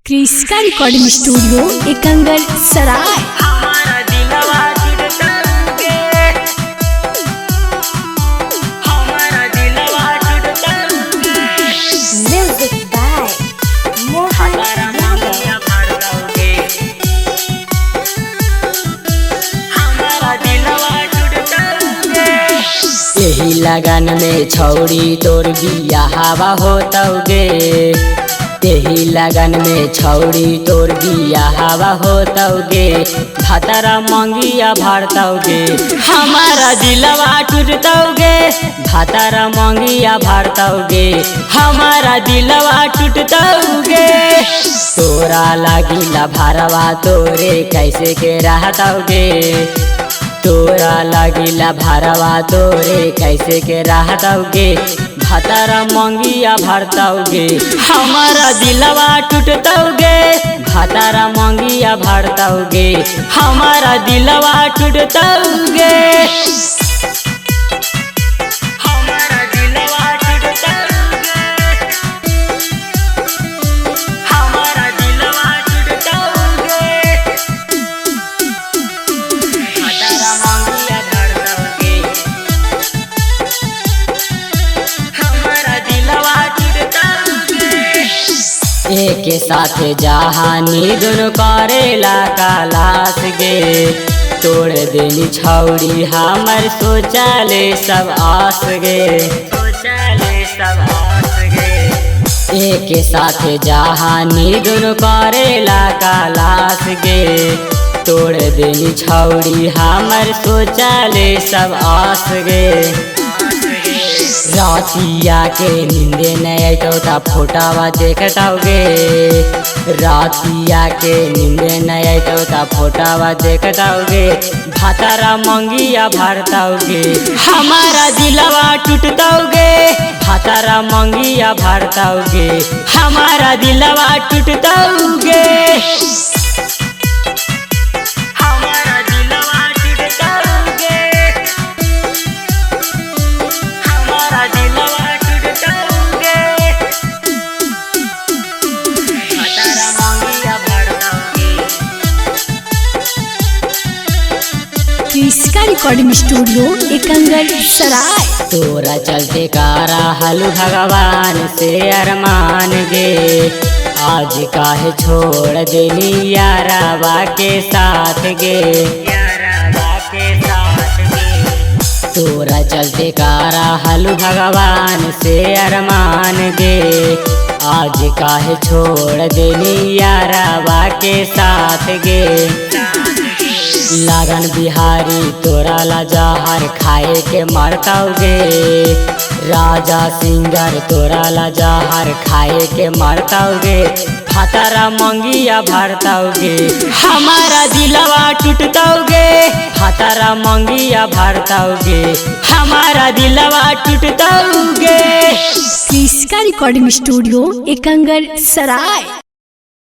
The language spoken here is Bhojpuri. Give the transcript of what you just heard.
क्रिस्का रिकॉर्डिंग स्टूडियो एकंगर सराय। हमारा दिलवा टूटतंगे, हमारा दिलवा टूटतंगे। म्यूजिक बाय हमारा मांगिया भर दोगे, हमारा दिलवा टूटतंगे। यही लगन में छौड़ी तोर बियाहवा होतौगे, यही लगन में छौड़ी तोर बियाहवा होतौगे। भातारा मंगिया भरतौगे, हमारा दिलवा टूटतौगे। भातारा मंगिया भरतौगे, हमारा दिलवा टूटतौगे। तोरा लागिला भरवा तोरे कैसे के रहतौगे, तोरा लागिला भरवा तोरे कैसे के रहतौगे। भातारा मंगिया भरतौगे, हमारा दिलवा टूटतौगे। भातारा मंगिया भरतौगे, हमारा दिलवा टूटतौगे। हमारा दिलवा टूटतौगे, हमारा दिलवा टूटतौगे। भातारा मंगिया भरतौगे, हमारा दिलवा टूटतौगे। एक साथ जहानी दोनों करेला कालास गे, तोड़ देली छौड़ी हमर सोचले सब आस गे, सोचले सब आस गे। एक साथ जहानी दोनों करेला कालास गे, तोड़ देली छौड़ी हमर सोचले सब आस गे। रातिया के नींदे नहीं आइतो ता फोटावा देखतौगे, रातिया के नींदे नहीं आइतो ता फोटावा देखतौगे। भातारा मंगिया भरतौगे, हमारा दिलवा टूटतौगे। भातारा मंगिया भरतौगे, हमारा दिलवा टूटतौगे। हमारा दिलवा टूटतौगे, हमारा दिलवा टूटतौगे। भातारा मंगिया भरतौगे, क्रिस्का रिकॉर्डिंग स्टूडियो एकंगर सराय। तोरा चलते कारा हलू भगवान से अरमान गे, आज काहे छोड़ देली यारावा के साथ गे, यारावा के साथ गे। तोरा चलते कारा हलू भगवान से अरमान गे, आज काहे छोड़ देली यारावा के साथ गे। लागन बिहारी तोरा ला जहर खाए के मरतौगे, राजा सिंगर तोरा ला जहर खाए के मरतौगे। भातारा मंगिया भरतौगे, हमारा दिलवा टूटतौगे। भातारा मंगिया भरतौगे, हमारा दिलवा टूटतौगे। क्रिस्का रिकॉर्डिंग स्टूडियो एकंगर सराय।